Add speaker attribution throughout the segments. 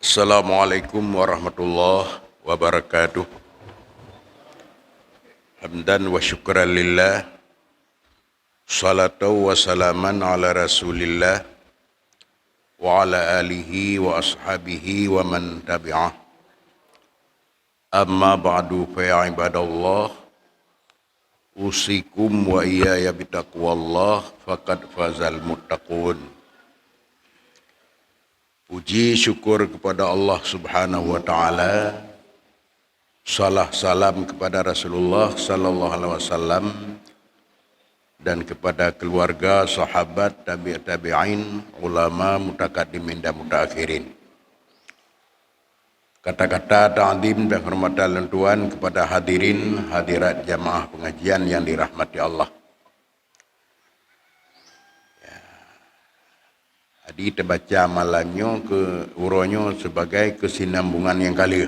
Speaker 1: Assalamualaikum warahmatullahi wabarakatuh. Hamdan wa syukran lillah. Salatu wa salaman ala rasulillah. Wa ala alihi wa ashabihi wa man tabi'ah. Amma ba'du fa ya ibadallah. Usikum wa iyaya bitaqwallah faqad fazal muttaqun. Puji syukur kepada Allah Subhanahu wa taala. Salah salam kepada Rasulullah sallallahu alaihi wasallam dan kepada keluarga, sahabat, tabi'in, ulama, mutakaddimin dan mutakhirin. Kata-kata ta'zim dan hormatan Tuhan kepada hadirin hadirat jamaah pengajian yang dirahmati Allah. Tadi terbaca malamnya ke uronyo sebagai kesinambungan yang kali.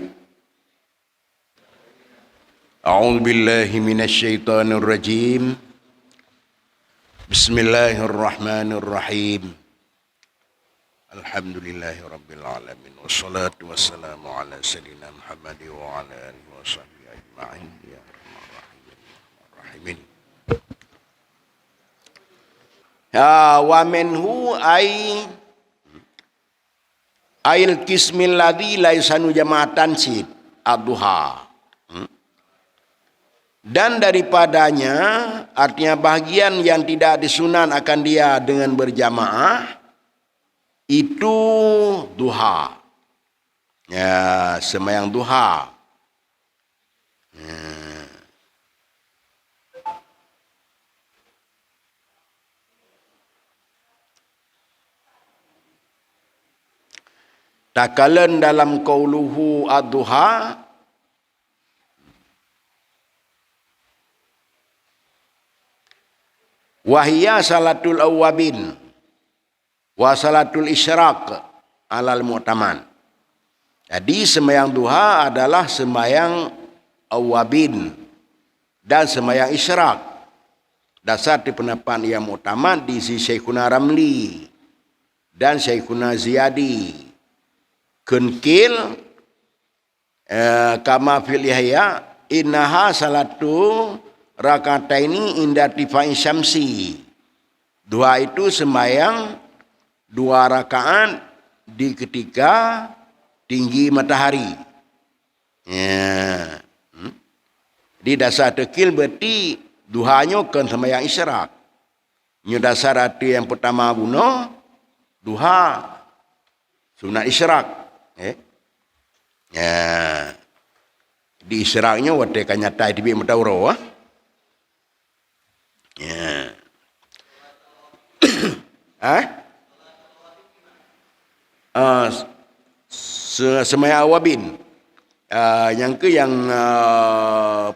Speaker 1: A'udzubillahi minasyaitonir rajim. Bismillahirrahmanirrahim. Alhamdulillahirabbil alamin wassalatu wassalamu ala sayyidina Muhammad wa ala alihi washabbihi ajma'in ya rahimin. Ya wa minhu ail kismil ladzi laisanu jama'atan sid ad-duha. Dan daripadanya artinya bahagian yang tidak disunat akan dia dengan berjamaah itu duha. Ya, sembahyang duha. Takalan dalam qauluhu ad-duha wahia salatul awwabin wa salatul isyraq alal mu'taman. Jadi sembahyang duha adalah sembahyang awwabin dan sembahyang isyraq. Dasar di pendapat yang mu'tamad di sisi Syekhuna Ramli dan Syekhuna Ziyadi. Kenkil kama fil Yahya innaha salatu rakataini inda tifai syamsi. Dua itu sembahyang 2 rakaat di ketika tinggi matahari. Ya. Di dasar tekil berarti duhanya kan sembahyang isyraq. Nyu dasar arti yang pertama bunuh duha sunat isyraq. Ya. Di isyraqnya wate kanyata di bi matauro. Ya. Semaya awabin. Yang ke yang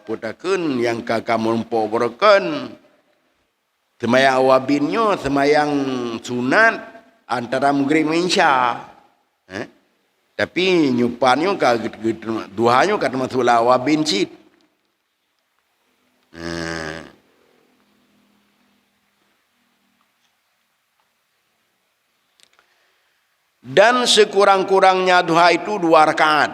Speaker 1: putakeun yang kamu empokkan semaya awabinnya semayang sunat antara maghrib dan isya. Tapi nyupannya duhanya kata masulah awabin cid. Dan sekurang-kurangnya duha itu 2 rakaat.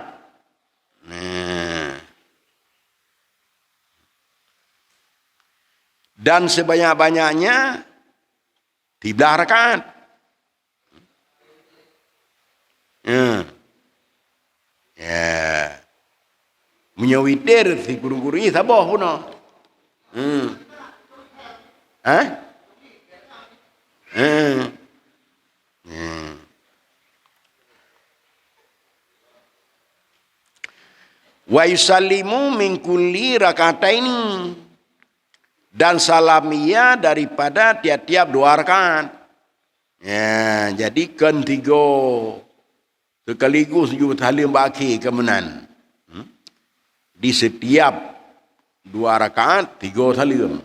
Speaker 1: Dan sebanyak-banyaknya 13 rakaat. Ya. Menyawitir si guru-guru ini sabah pun. Wa yusallimu min kulli rakataini. Dan salamia daripada tiap-tiap 2 rakaat. Ya, jadi kan 3 sekaligus juga talim baki kemenan. Di setiap 2 rakaat 3 talim.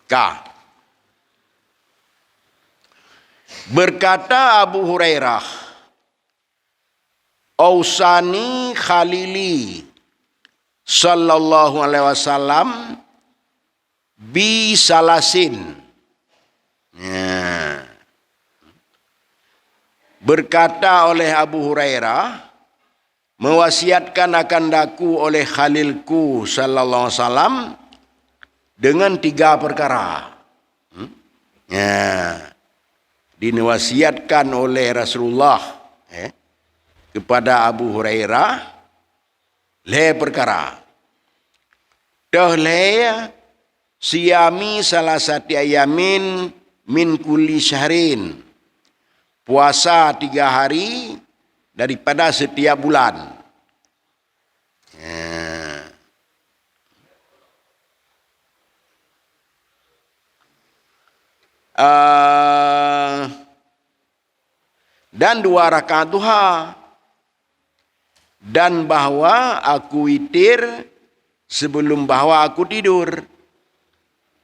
Speaker 1: Ka. Berkata Abu Hurairah, Ausani Khalili sallallahu alaihi wasallam bi salasin. Ya. Berkata oleh Abu Hurairah, mewasiatkan akan daku oleh Khalilku sallallahu alaihi wasallam dengan 3 perkara. Ya. Dinasihatkan oleh Rasulullah kepada Abu Hurairah 3 perkara. Dah siyami salasati ayamin min kulli syahrin. Puasa 3 hari daripada setiap bulan. Dan 2 rakaat duha. Dan bahwa aku witir sebelum bahwa aku tidur.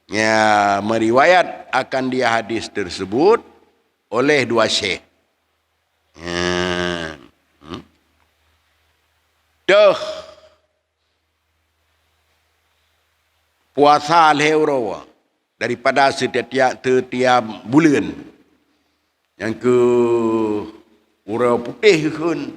Speaker 1: Ya, meriwayat akan dia hadis tersebut oleh 2 syekh. Puasa al-hewrawa daripada setiap bulan. Yang ke urau putih kun.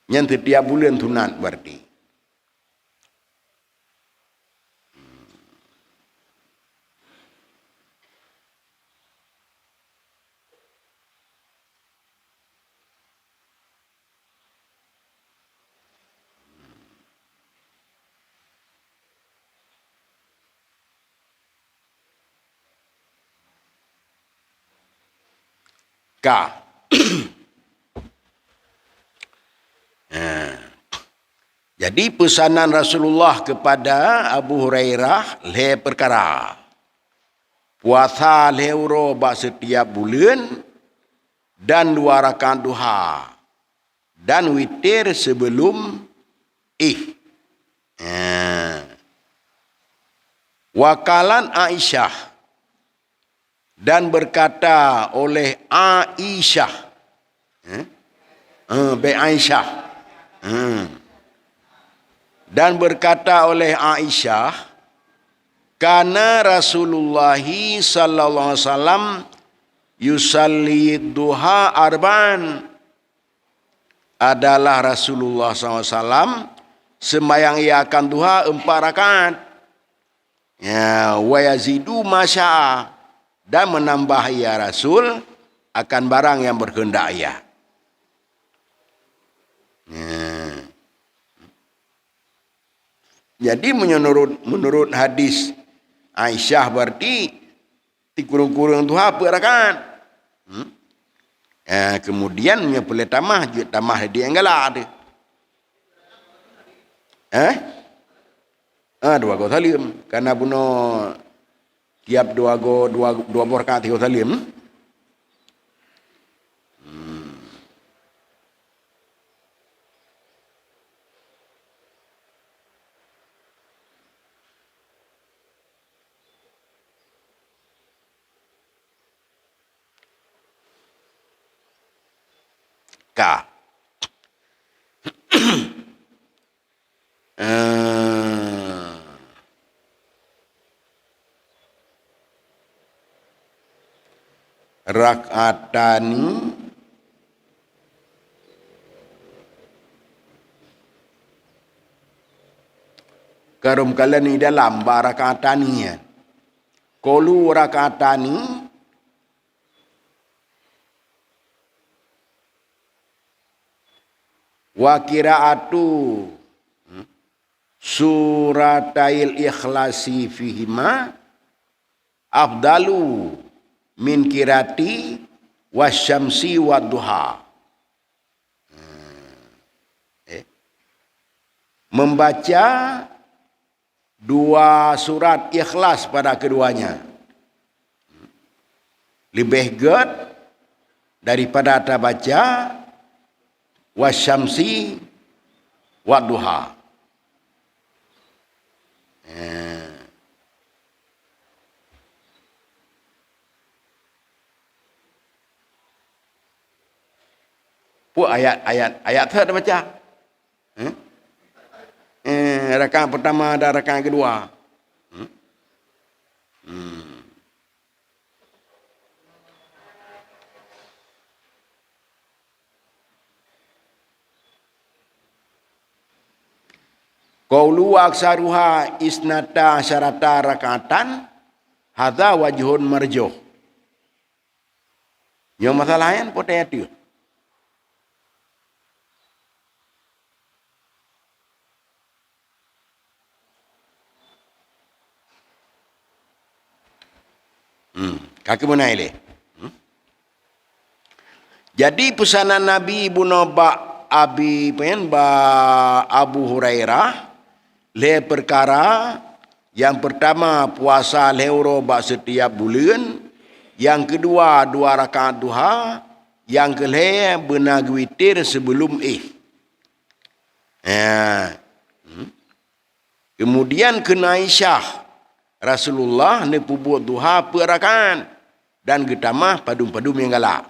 Speaker 1: Yang setiap bulan sunat berarti. Jadi pesanan Rasulullah kepada Abu Hurairah 3 perkara. Puasa lehuro setiap bulan dan 2 rakaat duha dan witir sebelum Wakalan Aisyah, dan berkata oleh Aisyah, Aisyah, dan berkata oleh Aisyah, kana Rasulullah sallallahu alaihi wasallam yusalli duha arba'an. Adalah Rasulullah SAW sembahyang ia akan duha 4 rakaat. Ya, wa yazidu masya'a, dan menambah ia Rasul akan barang yang berkehendak ia. Ya. Jadi menurut hadis Aisyah berarti kurung-kurung duha 4 rakaat. Kemudian boleh tambah dia yang galak ada. 2 go salim karena bunuh tiap 2 rakaat 3 salim. Rakaatani karum kalian ni dalam rakaatani ya. Qalu rakaatani wa qiraatu suratail ikhlasi fihima afdalu min kirati wasyamsi wadduha. Membaca 2 surat ikhlas pada keduanya lebih good daripada tak baca wasyamsi wadduha. Ayat tu ada baca. Rakaat pertama dan rakaat kedua. Qaulu aksaruha isnata syarata rakaatan hadza wajhun marjuh. Yang masalahnya potai itu. Kaki mana ini? Jadi pesanan Nabi Ibnu Abu Hurairah le perkara yang pertama puasa lehoro bak setiap bulan, yang kedua 2 rakaat duha, yang kelima benag witir sebelum Kemudian kena Aisyah Rasulullah ne pubuat duha perakan dan getamah padum-padum yang galak.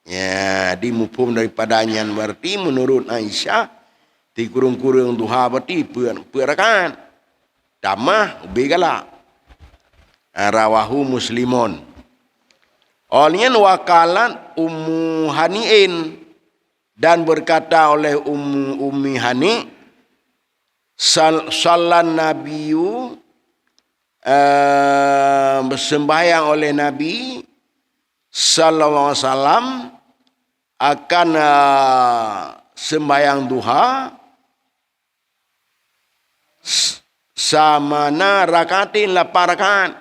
Speaker 1: Ya, di mufhum daripadanya berarti menurut Aisyah di kurung-kurung duha berarti perakan. Tamah lebih galak. Rawahu Muslimun. Olehnya wakalan Ummu Hani'in dan berkata oleh Ummi Hani sallan Nabiyu bersembahyang oleh Nabi sallallahu alaihi wasallam akan sembahyang duha samana rakaatin 8 rakaat.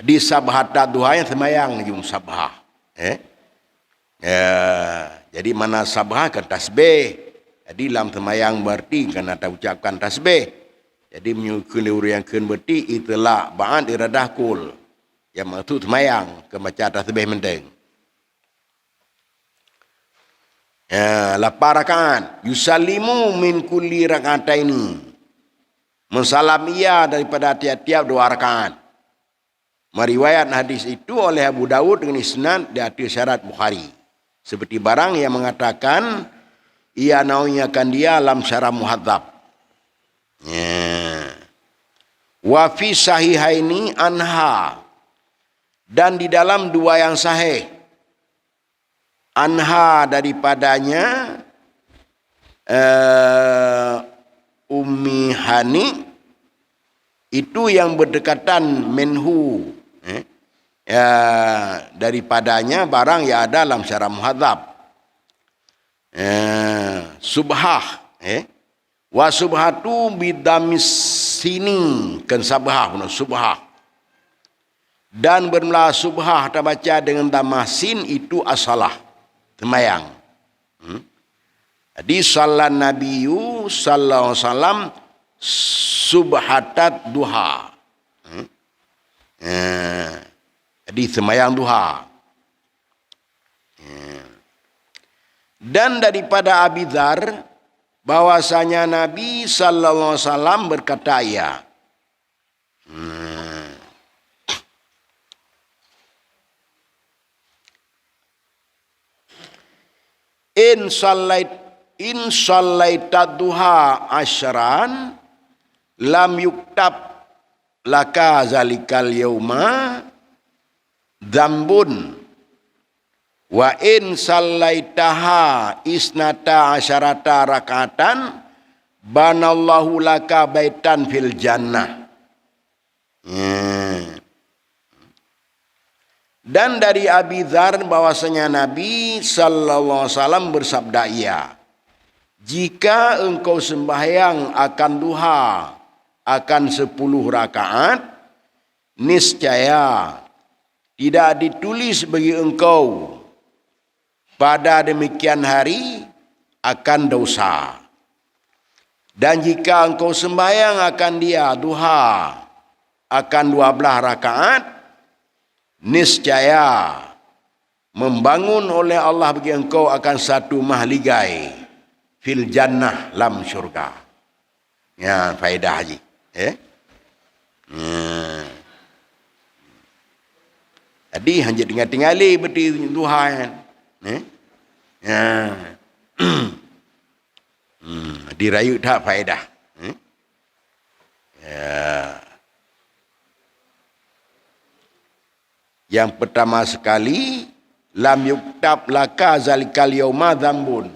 Speaker 1: Di sabhat duha yang sembahyang jum sabah. Jadi mana sabah kan tasbih. Jadi dalam semayang berarti kena ucapkan tasbih. Jadi menyukun uriangkan berarti itulah ba'an iradah kul. Yang maksud semayang ke baca tasbih mendeng. 8 rakaat. Yusallimu min kulli rakataini. Mensalam ia daripada tiap-tiap 2 rakaat. Meriwayat hadis itu oleh Abu Dawud dengan isnad di atas syarat Bukhari. Seperti barang yang mengatakan ia naunyakan dia dalam syarah muhadzab. Wa fi sahihaini anha, dan di dalam 2 yang sahih anha daripadanya Ummi Hani itu yang berdekatan menhu daripadanya barang yang ada dalam syarah muhadzab. Subhah wa subhatu bidamis sini kan sabah subhah, dan bermula subhah terbaca dengan damasin itu asalah semayang. Jadi sallan Nabiyu sallallahu alaihi wasallam subhatat duha. Jadi semayang duha. Dan daripada Abi Dzar bahwasanya Nabi sallallahu alaihi wasallam berkata ya. In sallaita duha asyran lam yuktab laka zalikal yauma dzambun wa in sallaitaha isnata asyarata rakaatan banallahu laka baitan fil jannah. Dan dari Abi Dzar bahwasanya Nabi sallallahu alaihi wasallam bersabda ia, jika engkau sembahyang akan duha akan 10 rakaat, niscaya tidak ditulis bagi engkau pada demikian hari akan dosa. Dan jika engkau sembahyang akan dia duha akan 12 rakaat, niscaya membangun oleh Allah bagi engkau akan satu mahligai fil jannah lam syurga. Ya, faedah haji. Jadi hanya tinggal-tinggali berarti Tuhan. Ya. Dirayu tak faedah. Ya. Yang pertama sekali, lam yuktab laka zalikal yauma dzambun.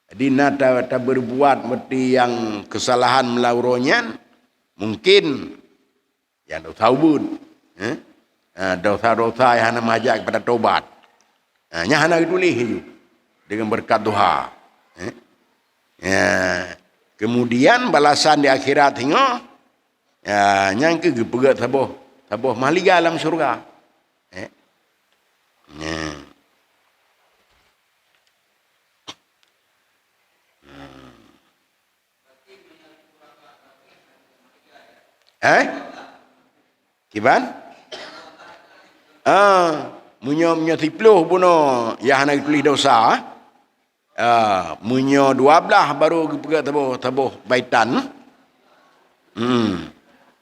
Speaker 1: Jadi nak berbuat seperti yang kesalahan melauronya, mungkin yang dosa ubud. Dosa-dosa yang hana majak kepada taubat. Nya hana ditulis dengan berkat duha. Kemudian balasan di akhirat tengok, yang ke pegat saboh mahliga dalam syurga. Kiban? Munyo 10 puno yang nak tulis dosa. Munyo 12 baru pegat tabuh baitan.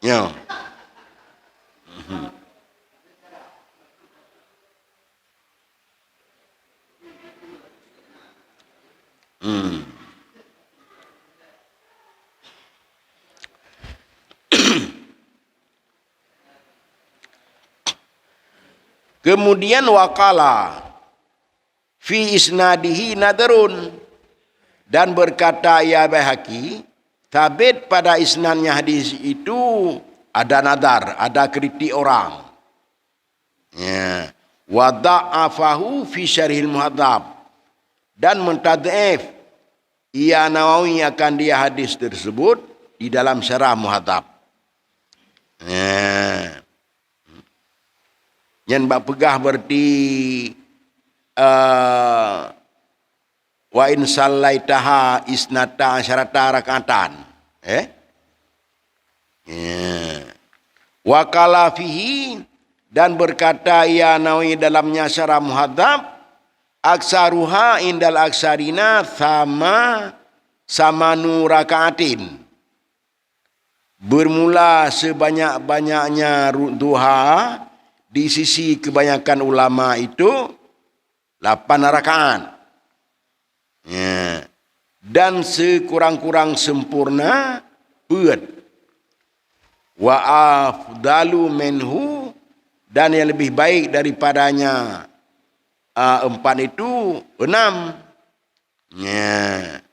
Speaker 1: Yo. Kemudian wakala fi isnadihi nadarun, dan berkata ya Baihaqi, sabit pada isnadnya hadis itu ada nadar, ada kritik orang. Ya. Wa da'afahu fi syarhil muhadzab, dan mentad'if ia Nawawi akan dia hadis tersebut di dalam syarah muhadzab. Ya. Yang bak pegah berarti wa in sallaitaha isnata asyarata rakatan. Wa qala fihi, dan berkata ya Nawawi dalamnya syarah muhadzab, aksaruha indal aksarina samanu rakaatin. Bermula sebanyak-banyaknya duha di sisi kebanyakan ulama itu 8 rakaat. Ya. Dan sekurang-kurang sempurna 4. Wa afdalu minhu, dan yang lebih baik daripadanya 4 itu 6. Ya.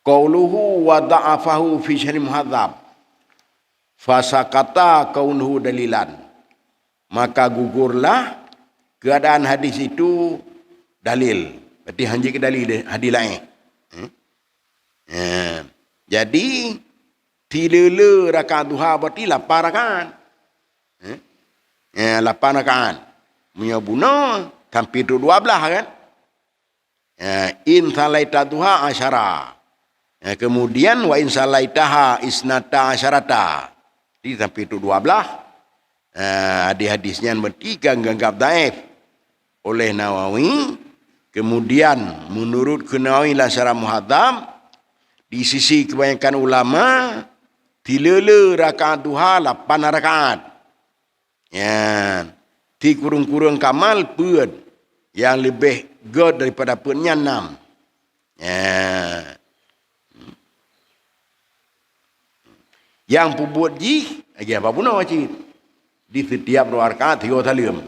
Speaker 1: Qauluhu wa da'afahu fi syarh muhadzab fasakata kaunuhu dalilan, maka gugurlah keadaan hadis itu dalil, berarti hanya ke dalil hadis lain. Jadi tilele rakaat duha berarti 8 rakaat. 8 rakaat. Punya bunuh sampai 12 kan. In salaita duha asyara. Kemudian wa in salaitaha isnata asyarata. Di sampai 12. Hadis-hadisnya berarti ganggap daif oleh Nawawi. Kemudian menurut Nawawi la syarah muhadzab, di sisi kebanyakan ulama tilele rakaat duha 8 rakaat. Ya, ti kurung-kurung kamal pun yang lebih god daripada punnya 6. Ya. Yang pembuat ji, apa pun wajib di setiap 2 rakaat 3 talim.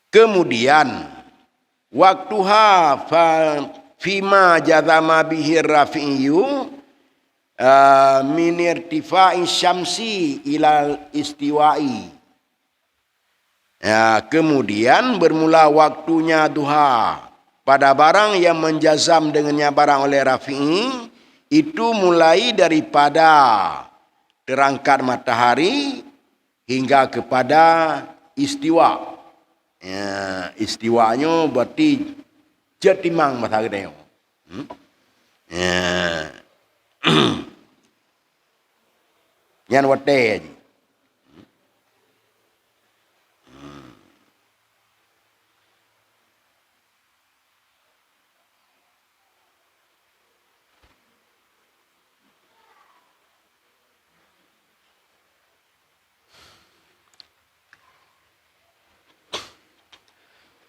Speaker 1: Kemudian waktuha fima jazama bihi rafi'yu min irtifa'i syamsi ilal istiwa'i. Kemudian bermula waktunya duha pada barang yang menjazam dengannya barang oleh Rafi'i, itu mulai daripada terangkat matahari hingga kepada istiwa. Ya, istiwanya berarti jetimang masa gede. Ya. Yan wate aja.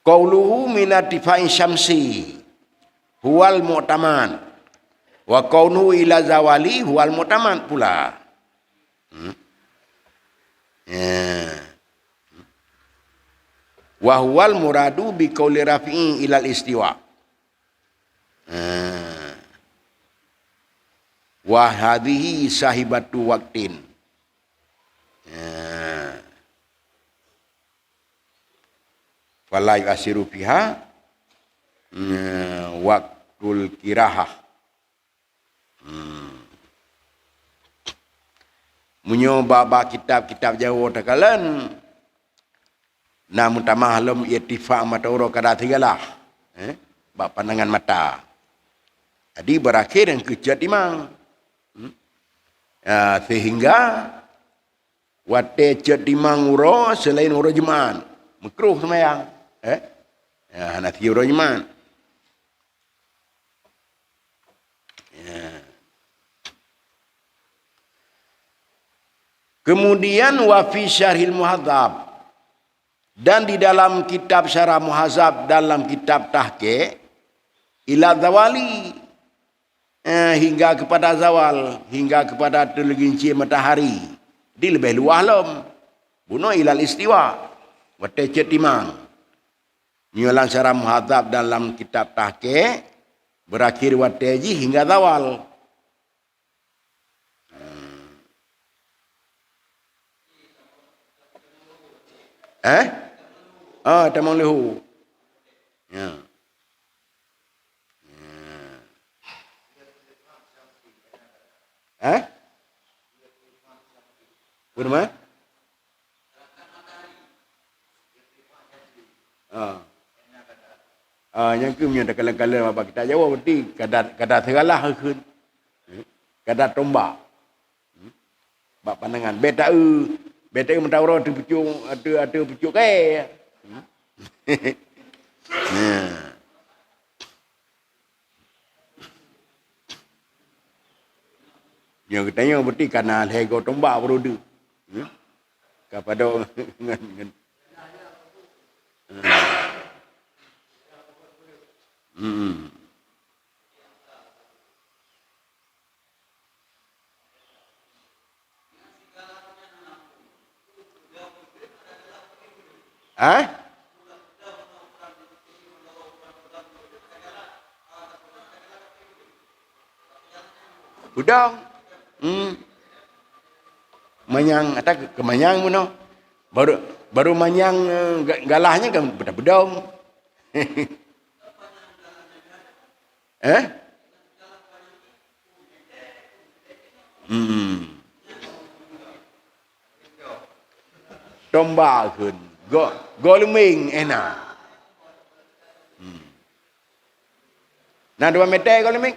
Speaker 1: Qauluhu minatifa'in syamsi huwal mu'taman wa qaunuhu ila zawali huwal mu'taman pula. Wa huwal muradu bi qauli rafi'i ilal istiwa. Wa hadhihi sahibatu waqtin. Fala yasiru fiha waqtul kirahah. Munyo baba kitab-kitab Jawa takalan namun tamahlum irtifa mata uro kada tigalah. Bab pandangan mata. Jadi berakhir yang kejat imang. Sehingga wate jet imang uro selain uro jeman. Makruh semayang. Hanafi uro jeman. Kemudian wa fi syarhil muhadzab, dan di dalam kitab syarah muhadzab dalam kitab tahqiq ila zawali, hingga kepada zawal, hingga kepada tergelincir matahari di lebih luah lom buno ilal istiwa wa tecet timang. Nyolang syarah muhadzab dalam kitab tahqiq berakhir wa teji hingga zawal. Tamang lehu. Ya. Berma? Yang tu punya kala-kala apa kita Jawa berarti kadar seralah keun. Kadar tombak. Bab pandangan beta mentawar tu pucuk ada pucuk ke. Yang katanya berarti karena lego tombak berudu. Kepada dengan Udang. Manyang atau kemanyang muno. Baru manyang galahnya kan bedong. Tombak kun. Goluming enak. Nah 2 meter goluming.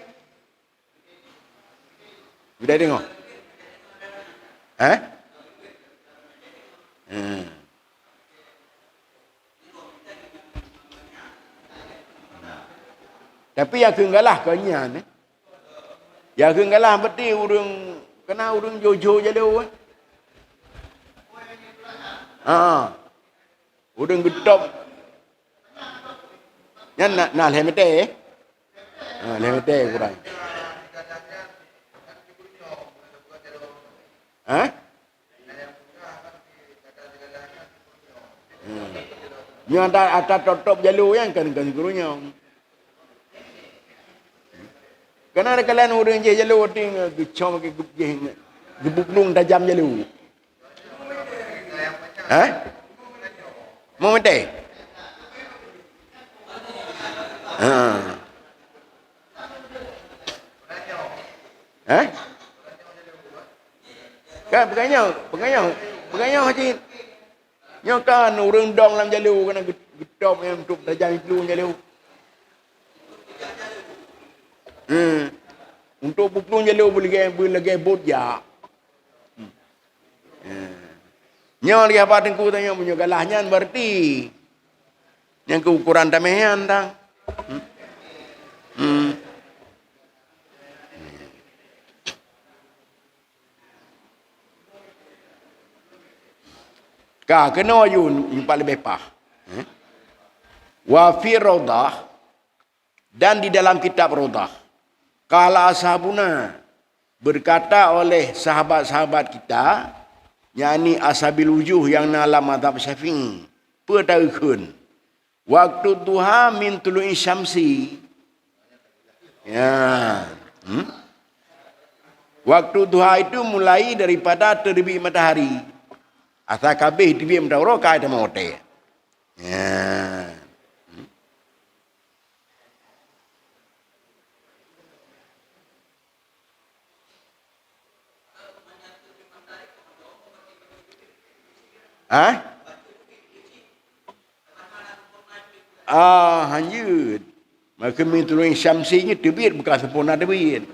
Speaker 1: Sudah tengok? Tapi yang kenggalah kanya ni. Yang kenggalah berarti urang kena urang jojo je lu. Urang getop. Yan nak lemete. Lemete kurang. Yang ada tutup jalur yang kan gurunya. Karena ada kalian orang je jalur ting gecom ke gebuk nung tajam jalur. Mau mete? Kan pegangnya haji. Nyokan urang dong lam jalu kana gedom yang untuk tajam itu jalu. Untuk buklung jalu boleh bodja. Nyo lihat apa tengku tanya punya galahnya berarti yang keukuran tamehan tang. Ka kena yun paling bepah. Wa fi raudah dan di dalam kitab raudah. Kala ashabuna berkata oleh sahabat-sahabat kita, yakni ashabil wujuh yang dalam mazhab Syafi'i, pertaukun waktu duha min tulu'i syamsi. Ya. Waktu duha itu mulai daripada terbit matahari. Asal kabeh terbit matahari kai ta mote. Ya. Hanyut. Maka mitulun syamsinya terbit bukan sempurna terbit.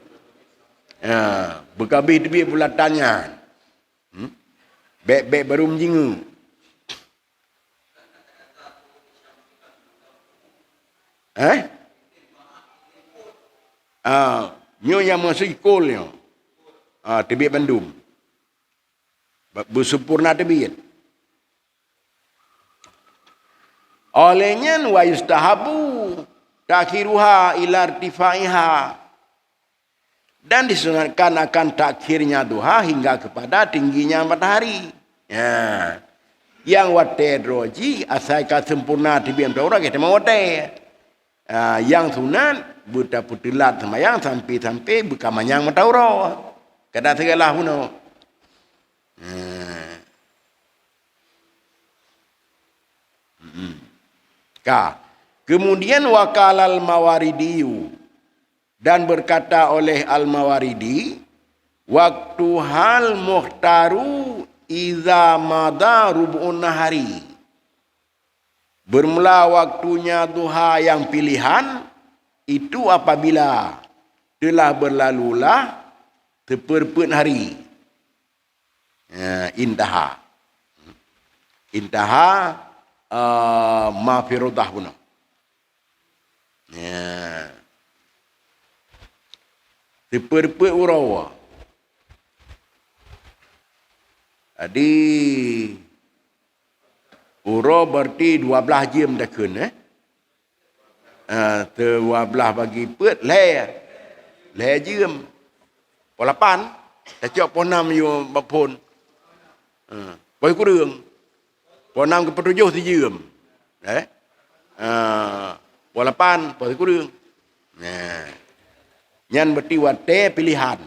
Speaker 1: Berkabih terbit bulatannya. Bek-bek baru menjingu. Nyo yang masuk ikolnya. Terbit bandum. Bersempurna terbit. Olehnya wa yustahabu takhiruha ila irtifaiha, dan disunatkan akan takhirnya duha hingga kepada tingginya matahari. Ya. Yang wate droji asal sempurna tibiam taura kita mau wate. Yang sunat buta putilat semayang sampai bukamanyang mataura. Kada segala huno. Kemudian wakal al-Mawaridiyu, dan berkata oleh al-Mawaridi, waktu hal muhtaru iza mada rub'un nahari, bermula waktunya duha yang pilihan itu apabila telah berlalulah seperempat hari. Intaha mafirodah pun. Seperempat urawa. Jadi ura berarti 12 jam dah kena. 12 bagi pet le jam. Polapan tak cok ponam yo bapun. Boy kurang. Ponam ke petujuh si jam. Polapan boy kurang. Nyan berarti wate pilihan.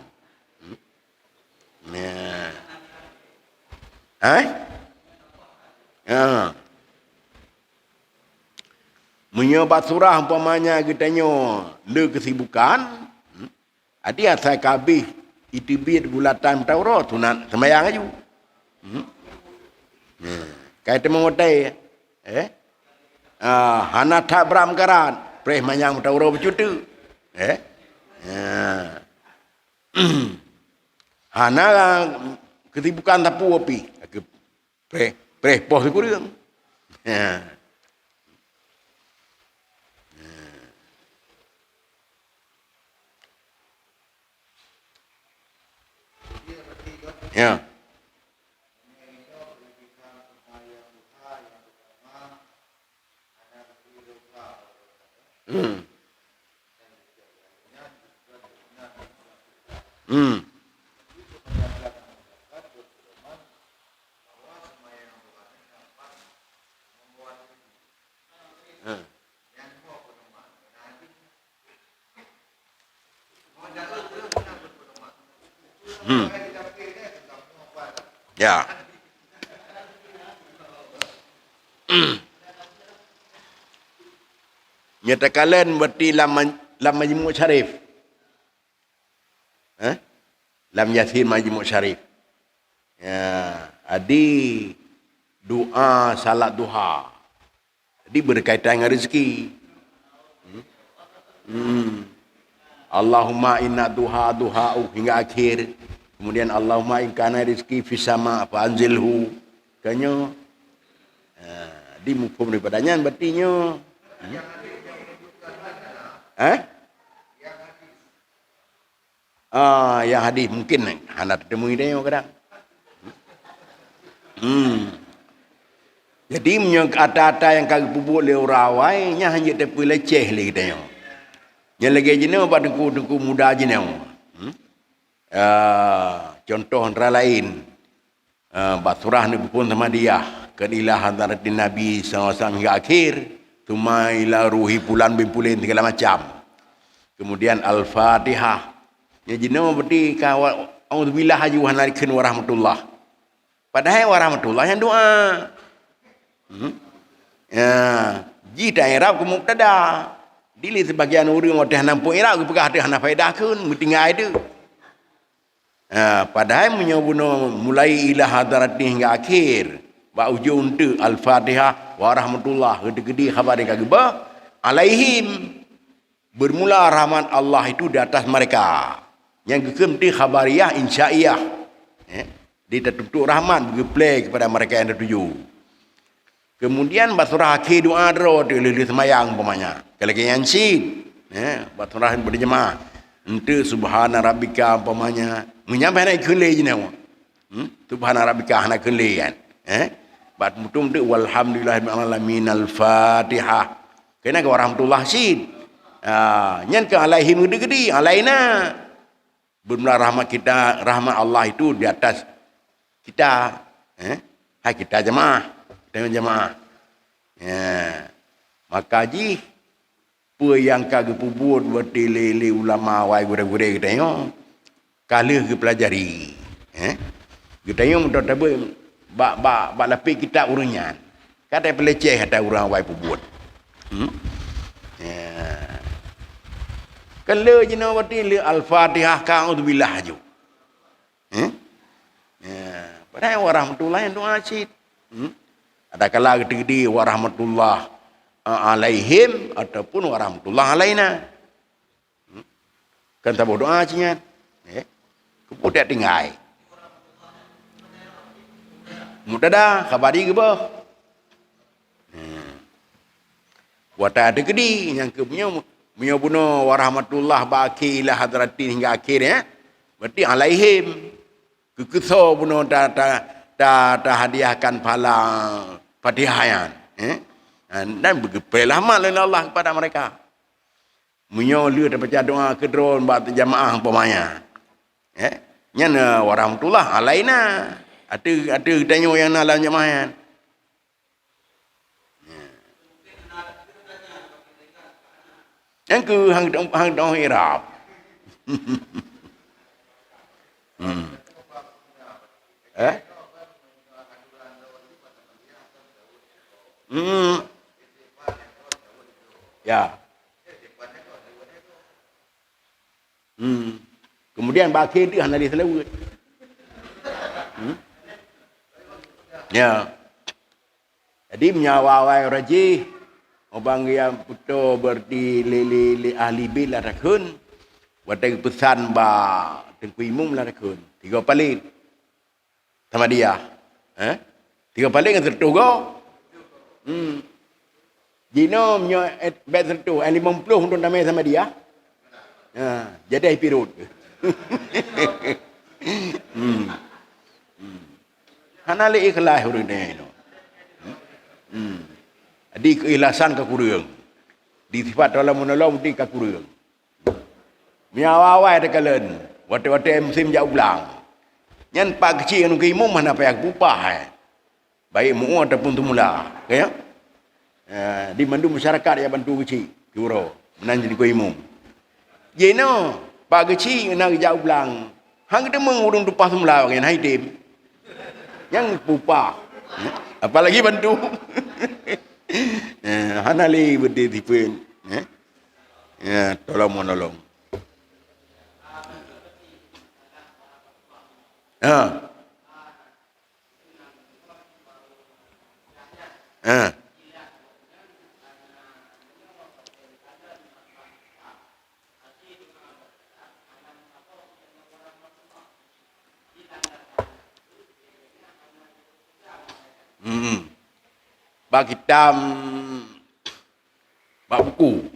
Speaker 1: Menyobat surah umpamanya katanya le kesibukan. Adi asal kabih itibit bulatan Taurat sunat semayang aju. Kait mengotai hana tak beram karat preh manyang Taurat bercutu. Hana kesibukan tapu api. Preh poh kurang. Ya. Ya. Nyatakan berarti lam majmu' syarif. Lam yasin majmu' syarif. Ya, adi doa salat duha. Jadi berkaitan dengan rezeki. Allahumma inna duha hingga akhir. Kemudian Allahumma in kana rizki fis sama fa anzilhu. Kanyo di mufhum daripadanya berartinya yang hadis mungkin hendak temui dia kadang. Jadi kata-kata yang kagak bubuk le rawai nya hanya tepi leceh lagi dia. Yang lagi jenis apa duku muda jenis. Contoh antara lain basurah ni pun sama dia kedilah antara Nabi SAW hingga akhir tuma ila ruhi pulan bimpulin segala macam. Kemudian Al-Fatihah. Ya jenis berarti kawal auzubillah ajuhan alaikum warahmatullah. Padahal warahmatullah yang doa. Jika Arab ke mubtada. Dili sebagian orang ada nampak Arab ke pegah ada faedah kun tinggal ada. Padahal menyebut mulai ila hadarat hingga akhir. Ba ujung tu Al-Fatihah warahmatullah gede-gede khabar dia kagak alaihim. Bermula rahmat Allah itu di atas mereka. Yang kemudian khabariyah insya'iyah. Dia tertutup rahmat bergeplay kepada mereka yang tertuju. Kemudian basurah akhir doa dero di semayang umpamanya. Kalau yang sid, basurah berjemaah. Ente subhana rabbika umpamanya. Menyampai nak kelih je nama. Subhana rabbika nak kelih kan. Bat mutum tu walhamdulillahirabbil alamin al-Fatihah. Kena ke warahmatullah sid. Nyan ke alaihim gede-gede, alaina. Bermula rahmat kita, rahmat Allah itu di atas kita. Hai kita jemaah. Kita jemaah. Maka ji apa yang kagak pubut bertele ulama wai gure-gure kita yo. Kala ke pelajari. Kita yo mudah tabe bak lapik kita urunyan. Kata peleceh kata orang wai pubut. Kalau jenis berarti Al-Fatihah ka'udzubillah je. Padahal warahmatullahi yang doa cik. Ada kala gede-gede warahmatullah alaihim ataupun warahmatullah alaina. Kan tak berdoa cik. Kemudian tinggal. Mudah dah khabari ke bah. Buat ada gede yang kepunya bunuh warahmatullah baki ila hadratin hingga akhir ya. Berarti alaihim kekesau bunuh ta hadiahkan pahala Fatihah dan bergepelah amal oleh Allah kepada mereka. Menyolur baca doa kedron buat jamaah umpamanya. Nya warahmatullah alaina. Ada tanya yang dalam jamaah. Yang ke hang dong Arab. Ya. Kemudian baki dia hana di selawat. Ya. Jadi menyawawai raji obang yang puto berdi li ahli bil larakun. Wadah pesan ba tengku imum larakun. 3 paling. Sama dia. 3 paling yang tertuh go. Jino menyo bet tertuh 50 untuk damai sama dia. Jadi pirut. Hanali ikhlas urang ni. Di keikhlasan ke kurang. Di sifat dalam menolong di ke kurang. Miawawai dekalen. Wate-wate musim jauh ulang. Nyan pak kecil anu ke imam mana payah upah. Baik mu ataupun tumula. Ya. Di mandu masyarakat yang bantu kecil. Kuro. Menan jadi ku imam. Jeno pak kecil nak jauh ulang. Hang demeng urung tupah tumula ngan hai tim. Yang upah. Apalagi bantu. Hanali berdiri pun. Tolong menolong. Ha. Bak hitam, bak buku.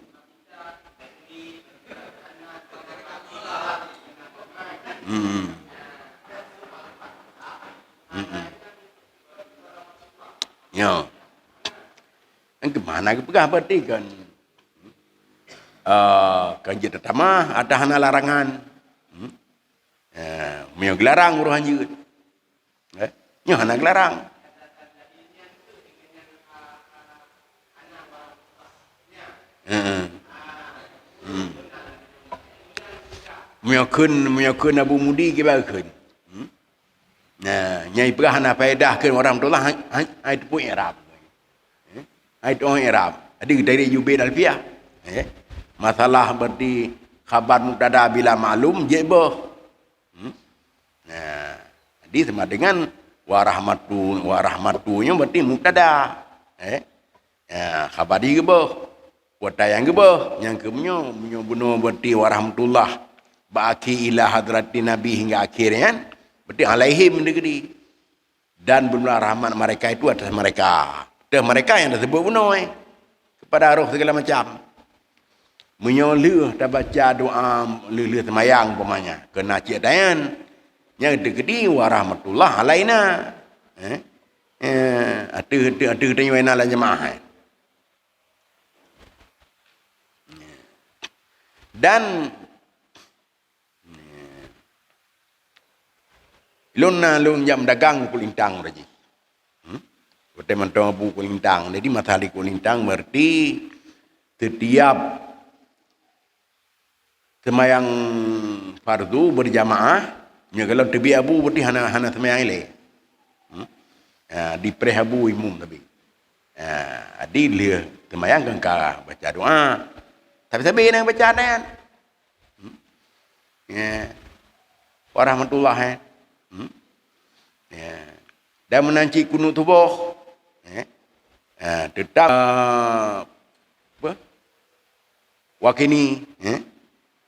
Speaker 1: Ya. Yang kemana ke pegah berarti kan? Kan jadi tamah ada hana larangan. Mio gelarang uruhan juga. Nyo hana gelarang. Mio kun Abu Mudi ke bakun. Nah, nyai pegah hana faedah ke orang tu lah ai tu pun Arab. Ai tu orang Arab. Ada dari Jubair Alfiah. Masalah berarti khabar mubtada bila maklum je boh. Nah, jadi sama dengan warahmatunya berarti mubtada. Khabar dia boh. Wata yang boh, yang kemunyo bunuh berarti warahmatullah baki ila hadrati nabi hingga akhirnya kan. Berarti alaihim negeri. Dan benar rahmat mereka itu atas mereka. Dan mereka yang disebut bunuh kepada roh segala macam. Menyoleh tak baca doa leleh semayang umpamanya. Kena cik dayan. Yang degedi warahmatullah alaina. Ada katanya wena lah jemaah. Dan lun jam dagang kulintang raji. Betul mentong abu kulintang. Jadi matahari kulintang berarti setiap semayang fardu berjamaah. Ya kalau tebi abu berarti hana semayang ile. Di prehabu imum tapi. Adi dia semayang kan baca doa. Tapi yang baca kan. Warahmatullah. Dan menanci kunut tubuh. Tetap wakini.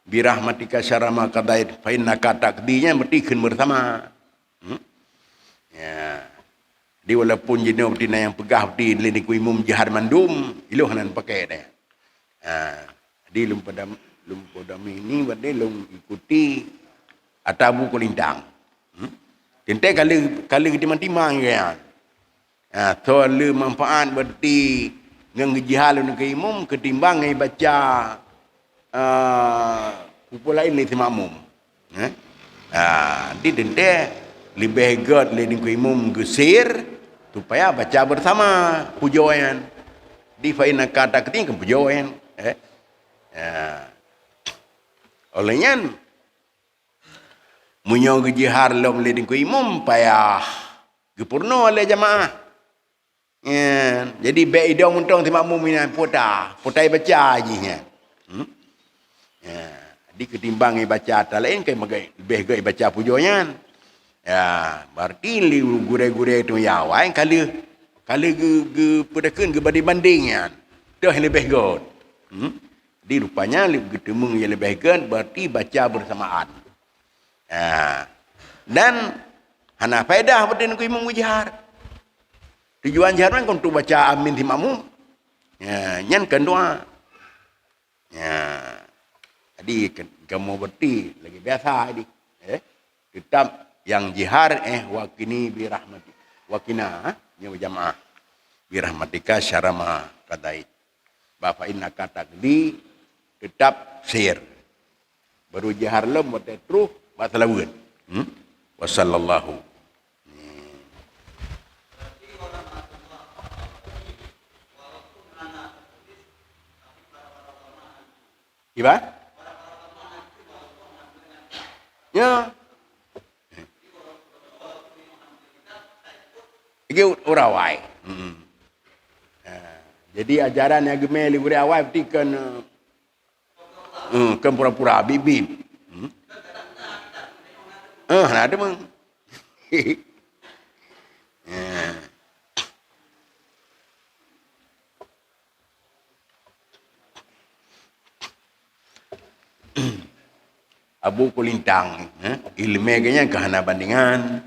Speaker 1: Birahmatika syarama qadait fa innaka taqdinya berarti kan bersama. Di walaupun jenis betina yang pegah di linik imum jihad mandum, iluh nan pakai dah. Di lumpodam ini berarti lum ikuti atabu kulintang. Tentu kali timang-timang ya. So le manfaat berarti ngang jihad lu ke imum ketimbang ngai baca kumpul lain ni makmum. Di tentu lebih god leading ku imum gesir supaya baca bersama pujuan. Di faina kata keting pujuan. Olehnya munyo gejihar lom leading ku imum payah gepurno oleh jamaah. Jadi be idong untong ti makmum ini putai baca ajinya. Di ketimbang baca tak lain kai lebih gay baca pujuan. Berarti liu gure-gure itu ya wain kali ge pedakeun ge banding-bandingnya. Dah lebih god. Di rupanya ketemu yang lebih god berarti baca bersamaan. Dan hana faedah berarti ku imam jihar. Tujuan jihar kan untuk baca amin di makmum. Nyan kan doa. Jadi kamu berarti lagi biasa di. Tetap yang jihar wakini bi rahmati. Wakina nya jamaah bi rahmatika syarama qadait. Bapak innaka taqdi tetap sir. Baru jihar lem berarti terus batalawun. Wassallallahu. Iba? Ya. Iki urawai. Jadi ajaran yang gemeli urawai berarti kan pura-pura bibib. Ada meng. Abu kulintang ilmu kayaknya kehana bandingan.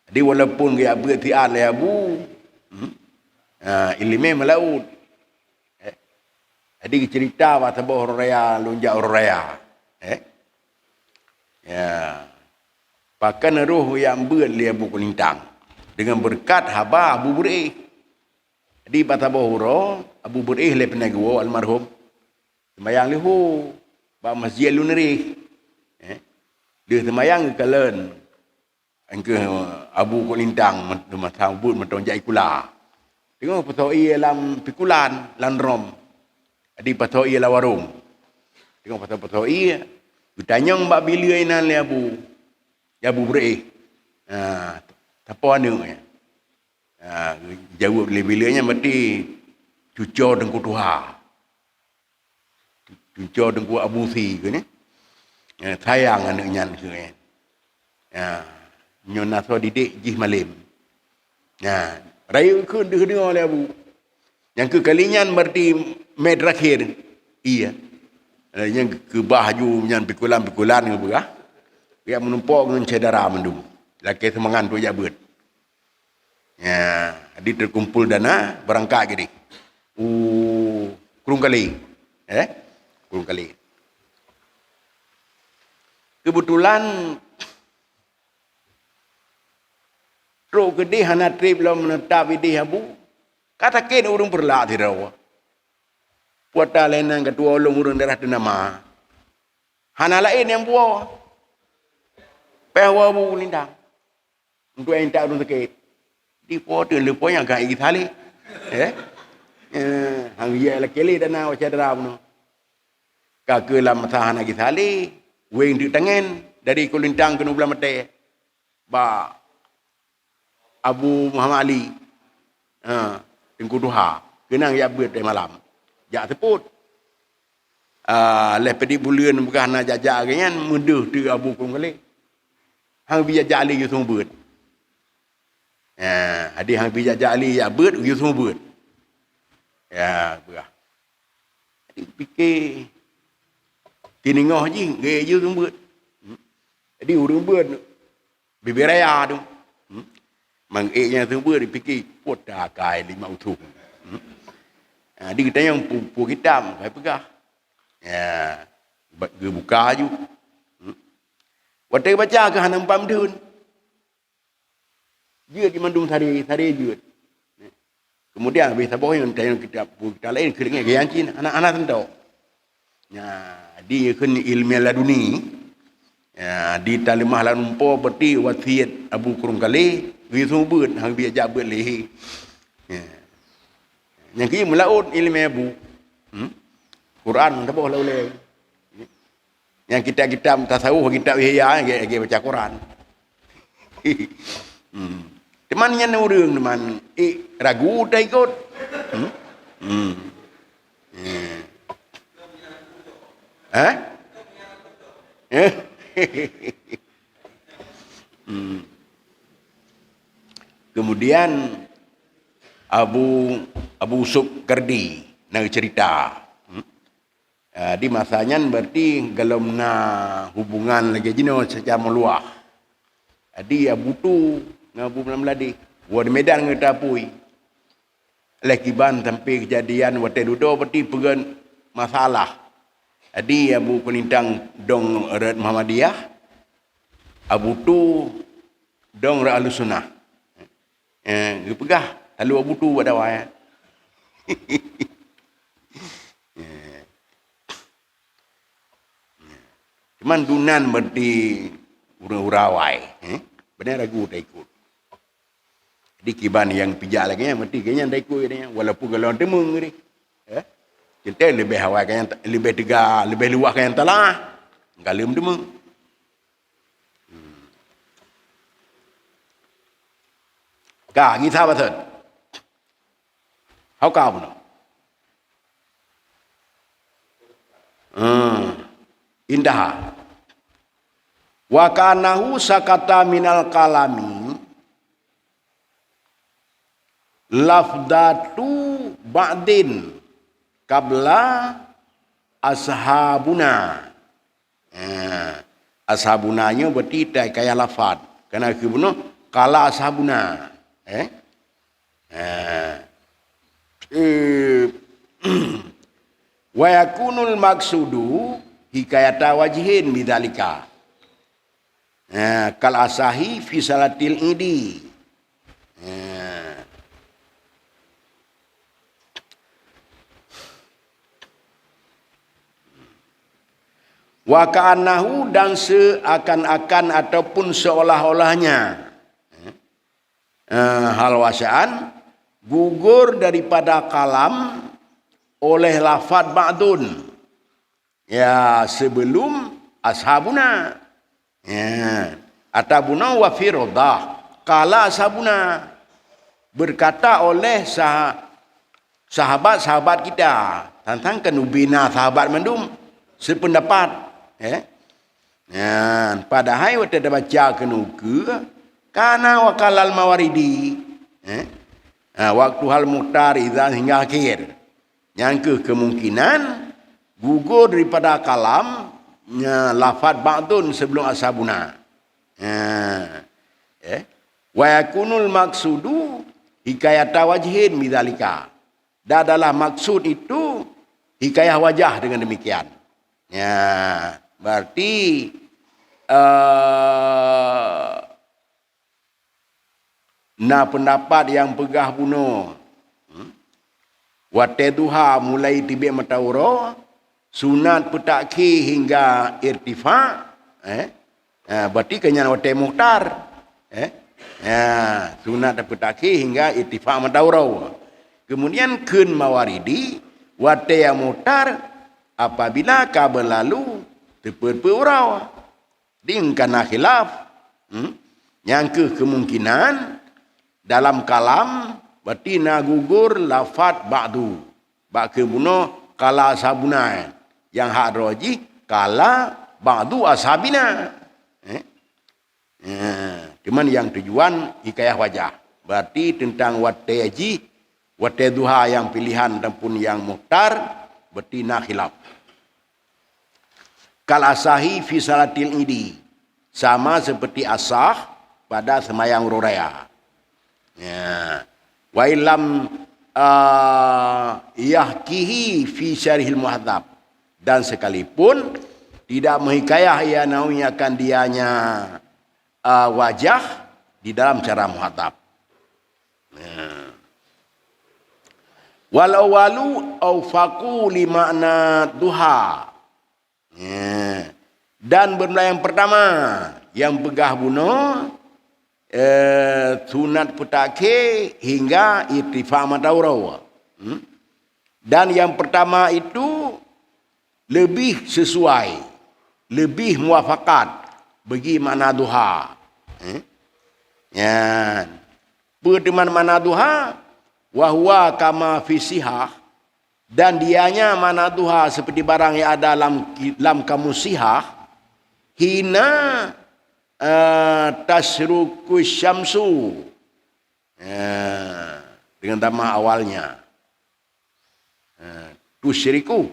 Speaker 1: Jadi walaupun dia berarti alai abu ilmu melaut. Jadi cerita bahasa orang raya lunjak orang raya. Ya. Pakan roh yang ber dia Abu kulintang dengan berkat haba Abu Burih. Jadi bahasa orang Abu Burih le penagwa almarhum sembayang lihu ba masjid luneri. Dia semayang ke kalen angke Abu kulintang matang but matonjai kula. Tengok patoi dalam pikulan lan rom. Adi patoi la warung. Tengok patoi ditanyang mbak bila inan le Abu. Ya Abu Burih. Apa anu ya? Jawab le bilanya mesti cucur dengku Tuhan. Cucur dengku Abu Si ke ni. Sayang anak nyan ke kan. Nyon naso didik jih malim. Raya ke dengar oleh Abu. Yang ke kalinya berarti med terakhir. Iya. Yang ke baju nyan pikulan-pikulan ke berah. Dia menumpuk dengan cedera mendum. Laki semangan tu jabut. Di terkumpul dana berangkat gini. Kurung kali. Kurung kali. Kebetulan roh gede hana trip belum menetap di Abu. Kata ken urung perlak di rawa. Puata lenang ketua ulung urung darah tu nama. Hana lain yang buah. Pehwa Abu lindang. Untuk yang tak urung sakit. Di foto lupa yang kan igi thali. Hang ye la keli dana wa cedera pun. Ka ke lam tahan igi thali. Weng di tangan dari kulintang ke nubla mate. Ba Abu Muhammad Ali. Tengku duha. Kenang ya beut malam. Jak teput. Lepas di bulan bukan nak jajak kan mudah tu Abu Kurung kali. Hang biar jali you semua beut. Adik hang biar jali ya beut you semua beut. Ya, berah. Adik fikir kini ngoh je, gaya je tu beut. Jadi urung beut, bibir raya tu. Mang yang tu beut dipikir, pot dah kai 5 utuh. Dia kata yang pu hitam, saya pegah. Ya, dia buka je. Waktu baca ke hanam pamdun. Dia di mandung tadi je. Kemudian habis sabah yang kita lain keringat gaya cin, anak-anak tentu. Ya, dia kan ilmu laduni. Ya, di talimah lanumpo berarti wasiat Abu Kurung kali, wisu beut hang biar jak beut leh. Ya. Yang kia melaut ilmu Abu. Quran tak boleh oleh. Yang kita tasawuf kita wihya ge baca Quran. Teman yang urang teman ragu tak ikut. Kemudian Abu Sukkardi nak cerita. Di masanya berarti galom na hubungan lagi jino secara meluah. Adi Abu tu ngabu meladi. Wad Medan ngetapui. Lekiban sampai kejadian waktu dudo berarti pegan masalah. Adi Abu Kulintang dong Red Muhammadiyah. Abu tu dong Red Al-Sunnah. Dia pegah. Lalu Abu tu ada wayat. Cuman dunan berarti urawai. Benar ragu tak ikut. Di kiban yang pijak lagi yang berarti kayaknya tak ikut dia. Walaupun kalau demung ni. Kita lebih hawai kan lebih tegak, lebih luas kan telah. Kalau demung. Kah kita betul. How kau no? Indah. Wa kanahu sakata minal kalami lafdatu ba'din qabla ashabuna Ashabunanya berarti kayak lafad. Karena kebunuh kala ashabuna. Wa yakunul maksudu hikayata wajhin bidzalika. Kal asahi fi salatil idi. Wa ka'annahu dan seakan-akan ataupun seolah-olahnya hal wasaan gugur daripada kalam oleh lafad ba'dun ya sebelum ashabuna atabuna wa firodah kala ashabuna berkata oleh sahabat-sahabat kita tentang kenubina sahabat mendum sependapat padahal waktu ada baca kenuka karena wakalal mawaridi waktu hal muhtar idzan hingga akhir yang kemungkinan gugur daripada kalam lafad ba'dun sebelum ashabuna wa yakunul maksudu hikayata wajhin bidzalika dan adalah maksud itu hikayah wajah dengan demikian. Ya, berarti pendapat yang pegah bunuh wate duha mulai tibik matauro sunat petakhir hingga irtifa berarti kenyan wate muhtar sunat petakhir hingga irtifa matauro kemudian kun mawaridi wate yang muhtar apabila kabel lalu terperpurau dingkana khilaf yang kemungkinan dalam kalam berarti gugur lafad ba'du ba'ke bunuh kala ashabuna yang hak roji kala ba'du ashabina cuman yang tujuan hikayah wajah berarti tentang wate haji wate duha yang pilihan ataupun yang muhtar berarti khilaf. Kal asahi fi salatil idi sama seperti asah pada semayang ruraya. Wa illam yahkihi fi syarihil muhadzab dan sekalipun tidak menghikayah ia nawi akan dianya wajah di dalam cara muhadzab. Wal awalu awfaqu li makna duha. Dan benda yang pertama yang pegah bunuh sunat putakhir hingga irtifa mataurau. Dan yang pertama itu lebih sesuai, lebih muafakat bagi makna duha. Pertemuan makna duha wahwa kama fisihah dan dianya mana duha seperti barang yang ada dalam kamus sihah hina tasruku syamsu dengan tambah awalnya tusyriku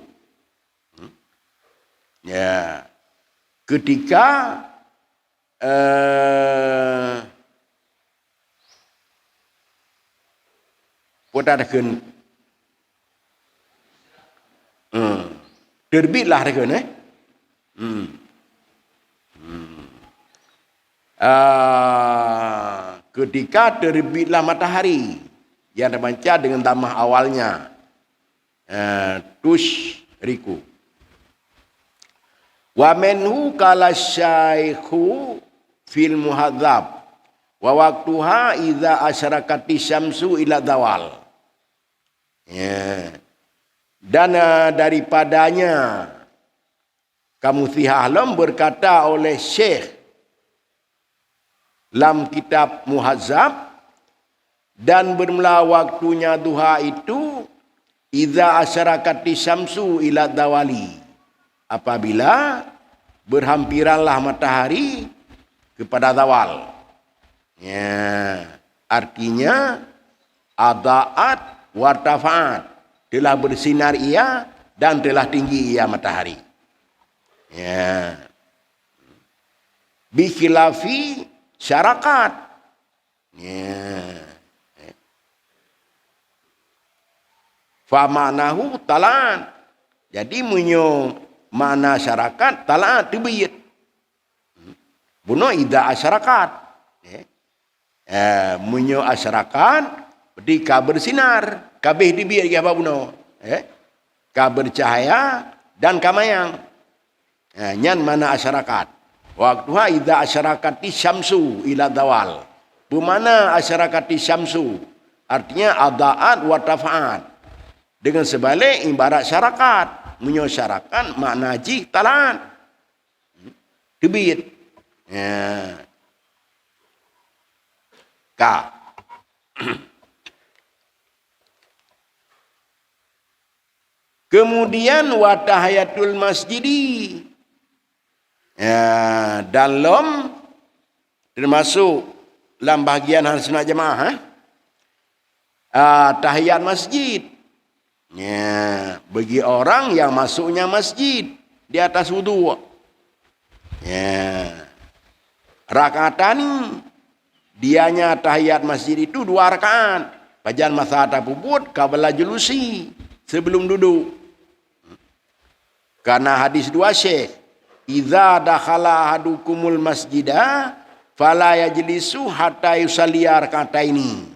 Speaker 1: ketika potadakeun terbitlah rekan ketika terbitlah matahari yang dibaca dengan tamah awalnya tusyriku wa minhu kala syaikhu fil muhadzab wa waqtuha idza asyarakati syamsu ila zawal dan daripadanya kamu Thihahlam berkata oleh Syekh dalam kitab Muhazzab dan bermula waktunya duha itu idza asyarakati syamsu ila dawali apabila berhampiranlah matahari kepada zawal artinya adaat wartafa'at telah bersinar ia dan telah tinggi ia matahari. bi khilafi syarakat. Ya. Fa ma'nahu talaan. Jadi munyo makna syarakat talaan tibiyat. Buno ida asyarakat. Munyo asyarakat di kabar sinar, kabeh tibiyat apa buno? Kabar cahaya dan kamayang. Nyan mana asyarakat. Waktuha ida asyarakat di syamsu ila dawal. Bumana asyarakat di syamsu. Artinya ada'at wa tafa'at. Dengan sebalik ibarat syarakat. Munyo syarakat makna ji talaan. Tibiyat. Ka. Kemudian watahayatul masjidi. Dalam termasuk dalam bahagian ahli sunnah jamaah tahiyat masjid. Bagi orang yang masuknya masjid di atas wudu. Rakaatan dianya tahiyat masjid itu 2 rakaat. Pajan masa tabubut qabla julusi, sebelum duduk. Karena hadis 2 Syekh, idza dakhala ahadukumul masjidah fala yajlisu hatta yusalli rak'ataini.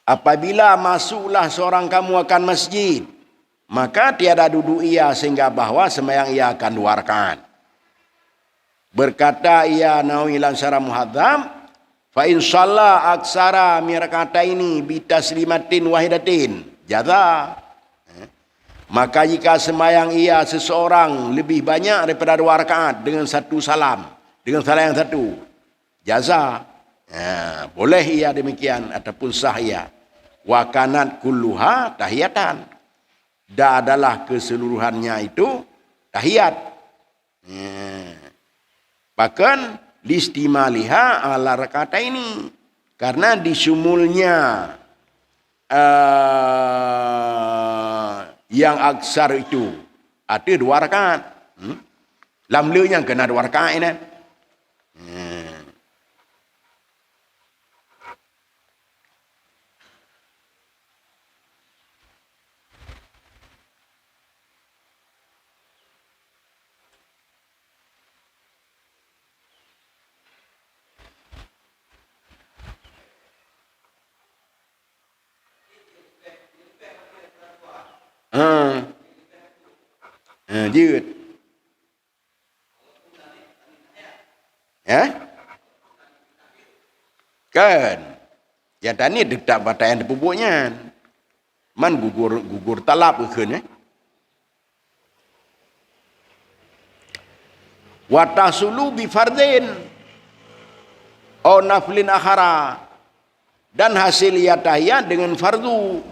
Speaker 1: Apabila masuklah seorang kamu akan masjid, maka tiada duduk ia sehingga bahwa sembahyang ia akan 2 rakaat. Berkata ia Nawawi lan syarah Muhadzam, fa in shalla aksara min rak'ataini bi taslimatin wahidatin jaza. Maka jika sembahyang ia seseorang lebih banyak daripada 2 rakaat dengan 1 salam, dengan salam yang 1, jaza. Boleh ia demikian ataupun sah ia. Wa kanat kulluha tahiyatan. Da adalah keseluruhannya itu tahiyat. Bahkan listimaliha ala rakataini, karena disumulnya yang aksar itu ada 2 rakaat. Lamlenya kena 2 rakaat ini. Jut. Kan. Ya tani dekat batayan pupuknya. Man gugur talap ke wa tasulu bi fardin au naflin akhara, dan hasil ia tahiyat dengan fardu.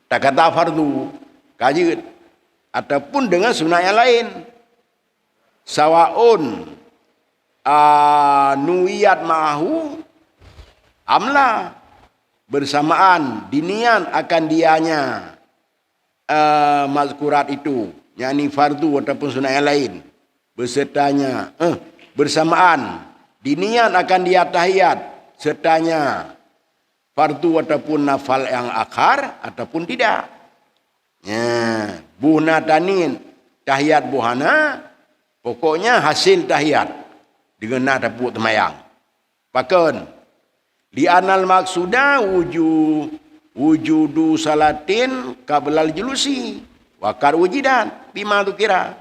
Speaker 1: Tak kata fardu kaji ataupun dengan sunnah yang lain. Sawaun nuiyat ma'ahu amla, bersamaan dinian akan dianya mazkurat itu, yakni fardu ataupun sunnah yang lain, besertanya bersamaan dinian akan dia tahiyat sertanya fardu ataupun nafal yang akhar ataupun tidak. Buhna tanin tahiyat buhana, pokoknya hasil tahiyat dengan nak dapat temayang. Bahkan li anal maksuda wujudu salatin qablal julusi wa qad wujidan bima dzukira.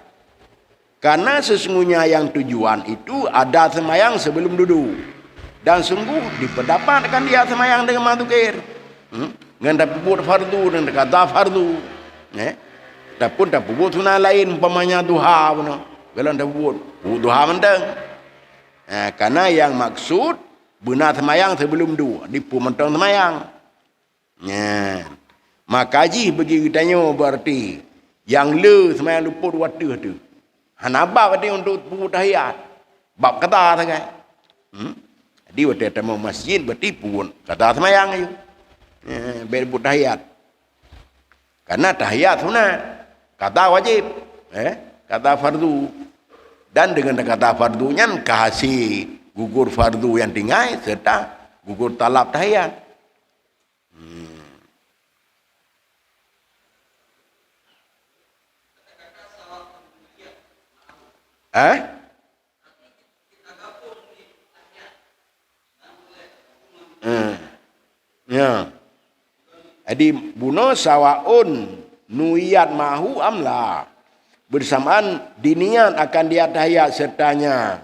Speaker 1: Karena sesungguhnya yang tujuan itu ada semayang sebelum duduk. Dan sungguh diperdapatkan dia semayang dengan madukir. Dengan dapat fardu dan kata fardu. Tapi tak buat sunnah lain, umpamanya duha. Kalau tak buat duha mentang. Karena yang maksud benar semayang sebelum duduk. Dipu mentang semayang. Maka ji bagi kitanya berarti yang le semayang luput waktu tu. Hanabak dia untuk buat tahiyat. Bab kata sangat. Di waktu tamu masjid berarti pun kata semayang itu. Berbut tahiyat. Karena tahiyat sunat, kata wajib. kata fardu. Dan dengan kata fardunya kahasi gugur fardu yang tinggal serta gugur talab tahiyat. Ya. Jadi buno sawaun nuyat mahu amla. Bersamaan diniat akan dia tahiyat sertanya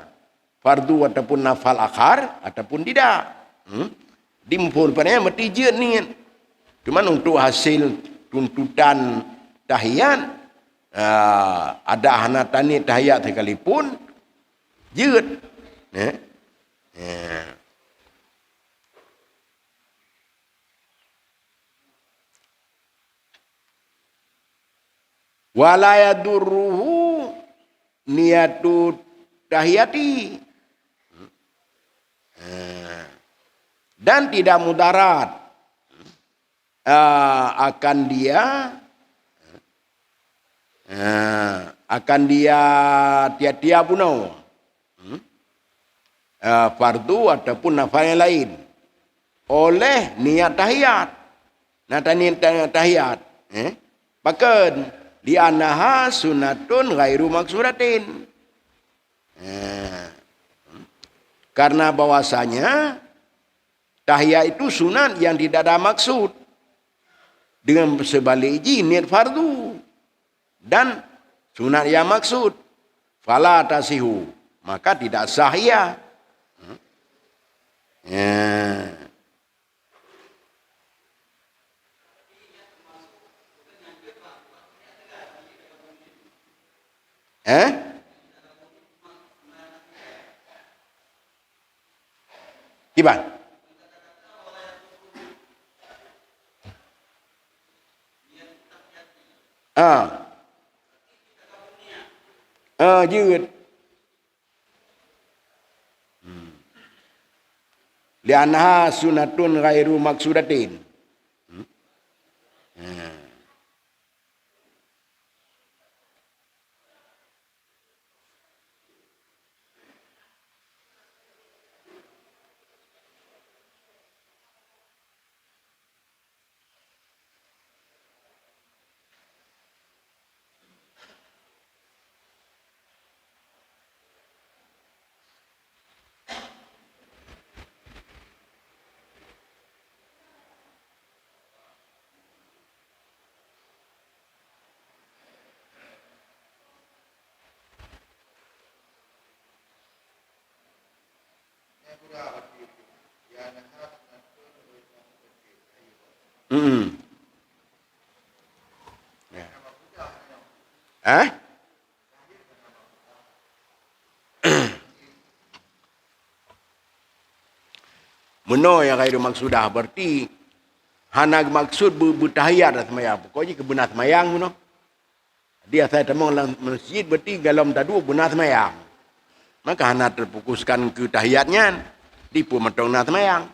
Speaker 1: fardu ataupun nafal akhar ataupun tidak. Dimpun padanya mesti je niat. Cuma untuk hasil tuntutan tahiyat ada hana tani tahiyat sekalipun je. Wala yadurruhu niyatu tahiyati. Dan tidak mudarat akan dia tiap-tiap bunuh fardu ataupun nafal yang lain oleh niat tahiyat. Niat tahiyat. Bahkan li'annaha sunnatun ghairu maksuratin. Karena bahwasanya tahiyat itu sunat yang tidak ada maksud. Dengan sebaliknya niat fardu dan sunat yang maksud. Fala tasihu, maka tidak sah ya. Gimana?ยืด. Li'annaha sunnatun ghairu maksudatin. Meno yang ghairu maksudah berarti hana maksud bertahiyat semayang. Pokoknya kebenar semayang meno. Dia saya temu dalam masjid berarti dalam tadu benar semayang. Maka hana terfokuskan ke tahiyatnya tipu metong na semayang.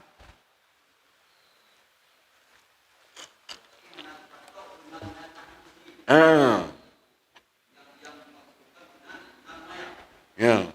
Speaker 1: Ya.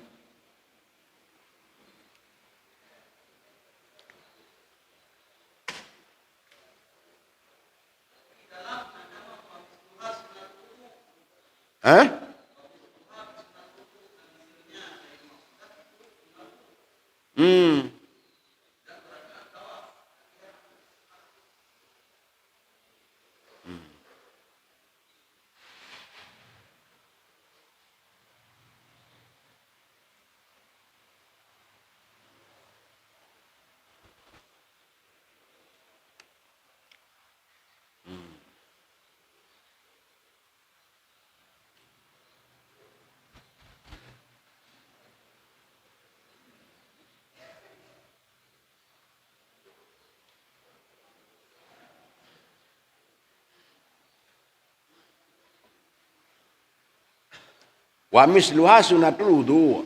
Speaker 1: Wa misluha sunnatul wudu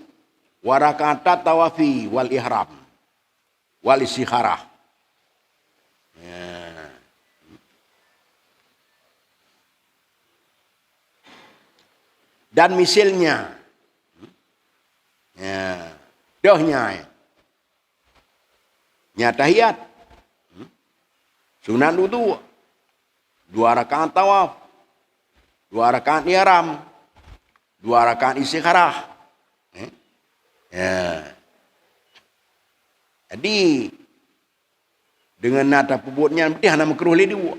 Speaker 1: wa raka'atat tawafi wal ihram wal istikharah. dan misilnya. Ya, dohnya. Nya tahiyat. Sunat wudu. 2 rakaat tawaf. 2 rakaat ihram. 2 rakaat istikharah. Ya. Jadi dengan nada pebutnya nanti hana makruh le dua.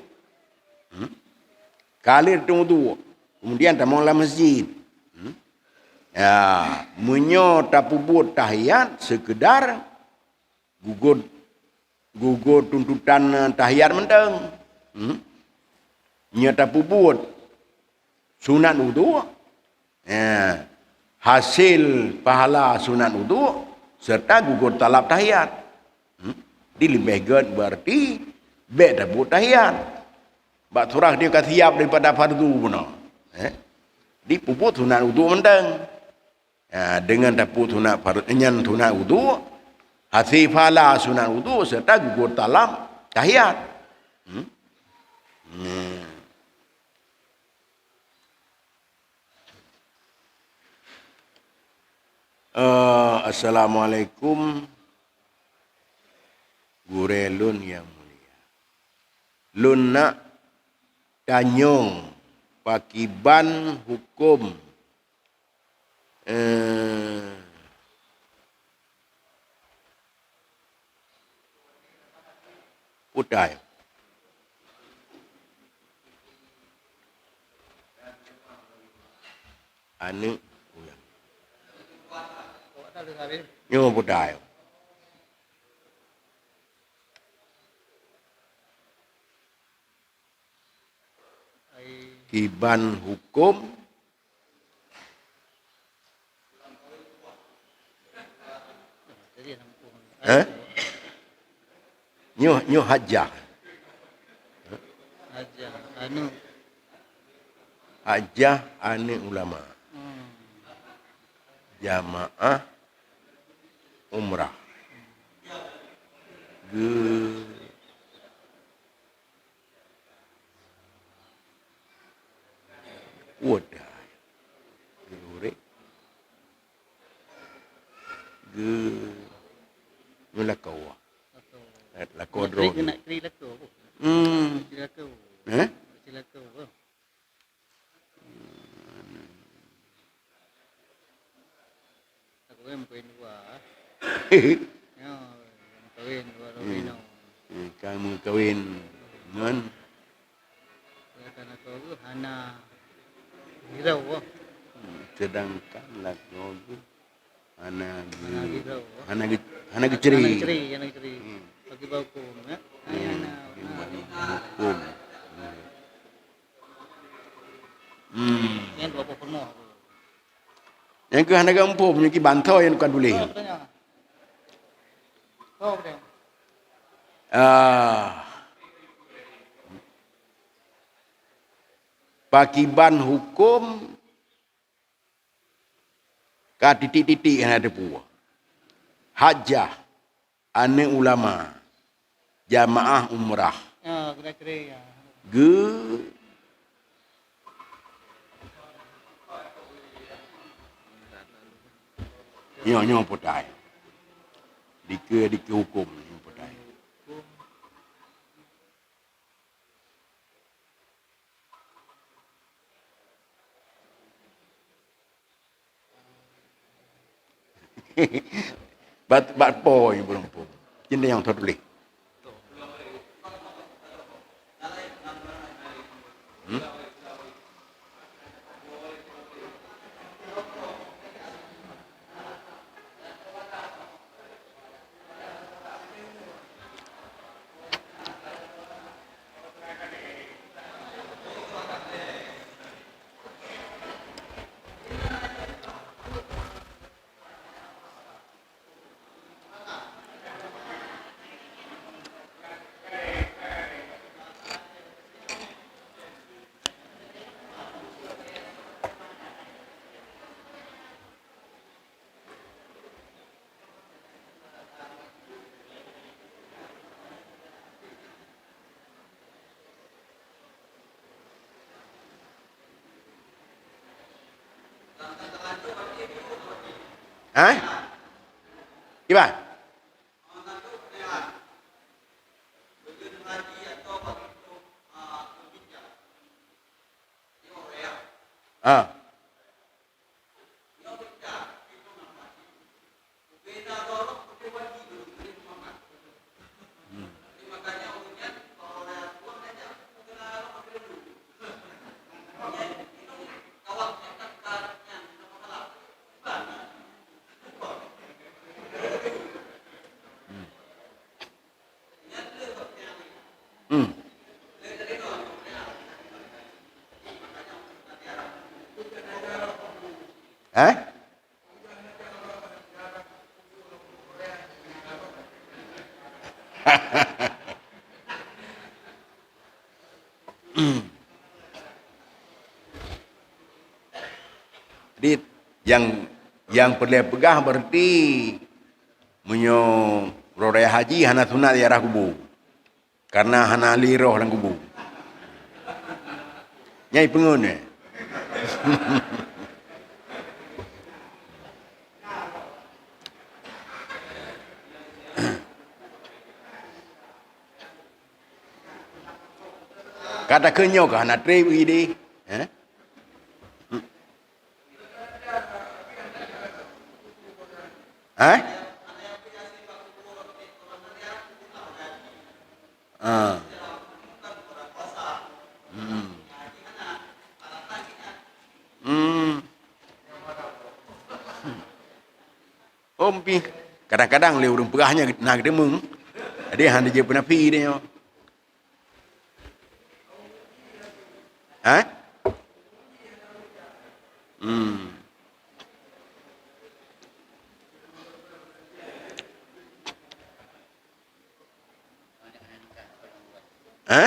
Speaker 1: Kalir tu. Kemudian tamang dalam masjid. Ya, menyo tapubut tahiyat sekedar gugur tuntutan tahiyat menteng. Nya tapubut sunat wudu. Ya, hasil pahala sunat wudu serta gugur talab tahiyat. Di lebih good berarti baik tapubut tahiyat. Bak surah dia kata siap daripada fardu benar. Di puput sunat wudu menteng. Ya, dengan dapur sunat fardunya sunat wudu, hasil pahala sunat wudu serta gugur talab tahiyat. Assalamualaikum gurelun yang mulia. Lun nak tanyong pakiban hukum utai. Anu nyo budaya. Kiban hukum nyo hajah. Hajah anu ulama. Jamaah umrah. Wadah. Gerurek. Ngelakau. Lakau drone.
Speaker 2: Nak kiri lakau. Lakau. Lakau. Aku yang kawin dua. Ya, kawin dua Robino.
Speaker 1: Kamu kawin dengan
Speaker 2: Kata aku hana hirau.
Speaker 1: sedangkan lakau tu hana
Speaker 2: Hana
Speaker 1: geceri.
Speaker 2: Hana geceri. Bagi bauku, ya. Hana
Speaker 1: Hukum.
Speaker 2: yang 20 penuh.
Speaker 1: Yang ke hana gampo punya ki bantau yang bukan boleh.
Speaker 2: Oh, betul.
Speaker 1: Pakiban hukum ka titik-titik yang ada puah. Hajah ane ulama jamaah umrah.
Speaker 2: Ya, kira-kira ya.
Speaker 1: Nyo putai. Dike hukum nyo putai. Bat poi belum pun. Jinda yang tertulis. Ha? Gimana? Ah. Hmm. Eh? Jadi yang perlu pegah berarti munyo roraya haji hana sunat ya kubu. Karena hana liroh lang kubu. Nyai pengun eh. Kata kenyo ka hana tre ide. Eh? Eh? Ah. Pi kadang-kadang le urang pegahnya nak demung. Dia hanya je penapi dia. Ha? Ha?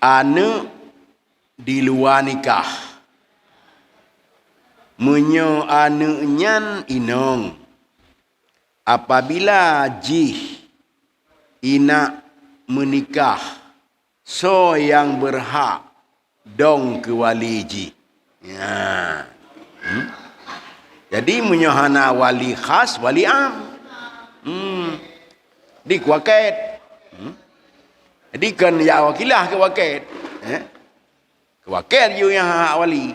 Speaker 1: Anu di luar nikah menyo anu nyan inong apabila jih ina menikah so yang berhak dong ke wali ji ya. Jadi menyo hana wali khas wali am di kuaket jadi kan ya wakilah ke waket. Ke waket you yang hak wali.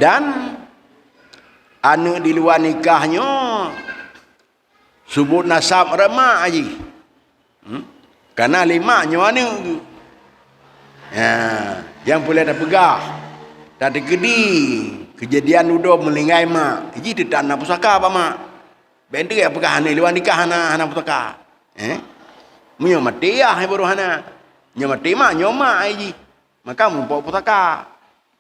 Speaker 1: Dan anu di luar nikahnya sebut nasab remak aja. Karena limaknya anu. Ya, yang boleh ada pegah. Tadi gedi kejadian udah melingai mak. Jadi tidak nak pusaka apa mak. Benda ya pegah ni luar nikah hana pusaka. Munyo mati ya baru hana. Nyo mati mak nyoma aji. Maka membawa pusaka.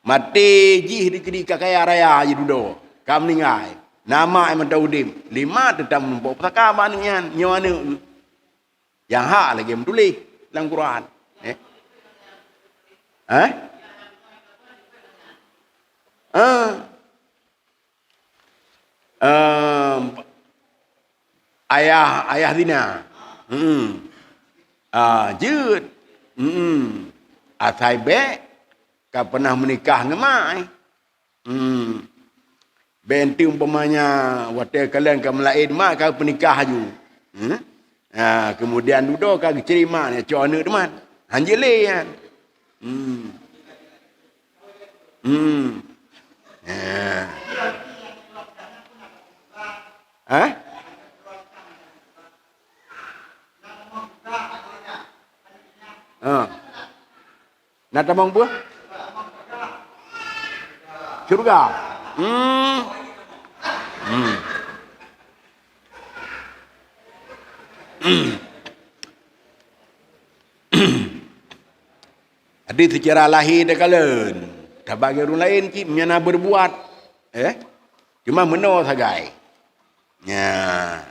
Speaker 1: Mati ji di gedi kakaya raya aji dudo. Kam lingai. Nama emang Daudim. 5 tetap membawa pusaka banyak nyo anu. Yang hak lagi menulis dalam Quran. Ayah dina. Jut. Atai be ka pernah menikah ngemai. Benti umpamanya waktu kalian ka melaid mak ka penikah aju. Kemudian duduk ka cerima ni cona teman. Hanjele kan. Nak tamang buah? Surga. Ada secara lahir dah kalian. Tak bagi orang lain ki menyana berbuat. Cuma menor sagai. Ya.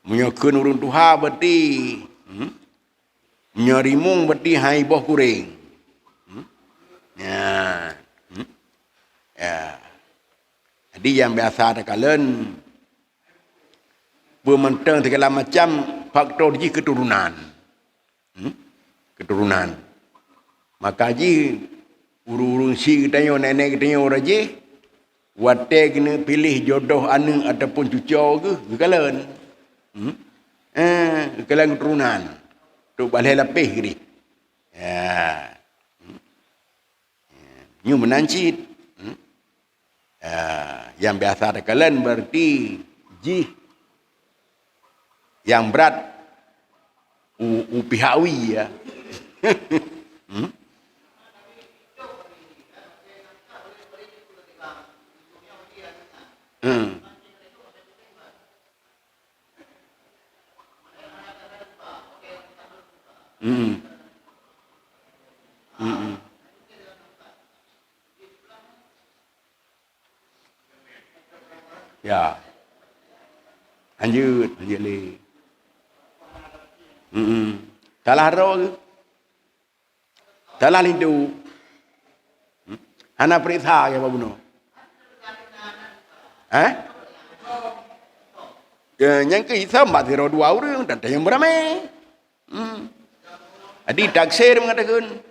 Speaker 1: Menyokun urun tuha berarti menyerimung berarti hai boh kuring. Ya. Ya. Jadi yang biasa ada kalian bermentang segala macam faktor ji keturunan. Keturunan. Maka ji urung si kita yo nenek kita yo raje wate kena pilih jodoh anu ataupun cucu ke kalian. Kalian keturunan. Tu balik lapih gini. Ya. Nyu menancit. Yang biasa ada kalian berarti ji yang berat upihawi ya. Ya. Lanjut le. Salah ro ke? Salah lindu. Hana perintah ke apa bunuh? Yang ke hitam mati ro dua orang dan yang beramai. Adi taksir mengatakan,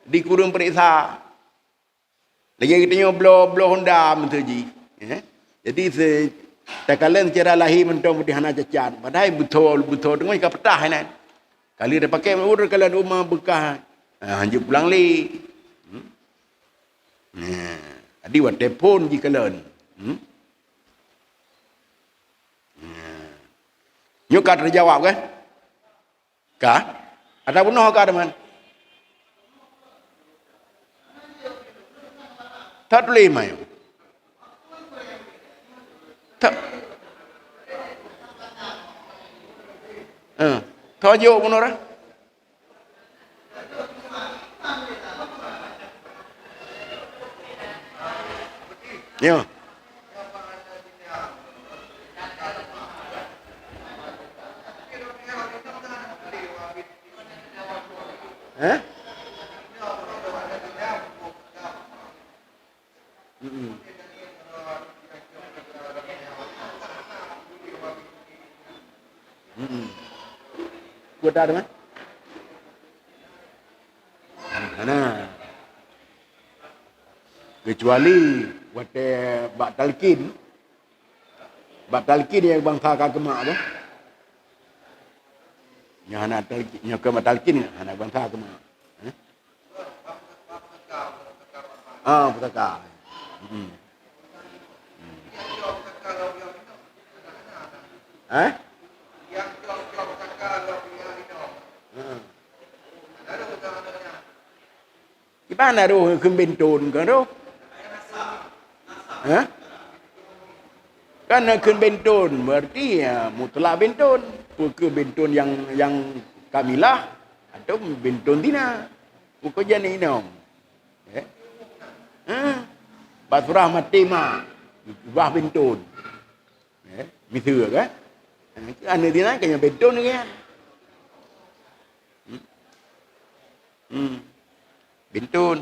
Speaker 1: di kurung perintah. Lagi kita nyoblo Honda mentuji. Jadi tak kalian cara lahir mentong di hana cacat. Padahal betul dengan ikat petah kan. Kali dia pakai urut kalian rumah bekah. Hanjur pulang li. Adi buat telefon di kalian. Nyukat terjawab kan? Kah? Ada bunuh kah teman? Tak boleh mayu. Tak. Tajuk bunuh dah. Ya. Gua dah dengan. Mana? Kecuali wate bak talkin yang bangsa kagema tu. Yang anak talkin, yang kema talkin anak bangsa kema. Petaka. Gimana tu kembentun kan tu? Kan kembentun berarti ya mutlak bentun. Bukan bentun yang kamilah atau bentun tina. Bukan jenis nom. Basurah matima bah bentun. Misal kan? Anu tina kaya bentun kan? Bentun.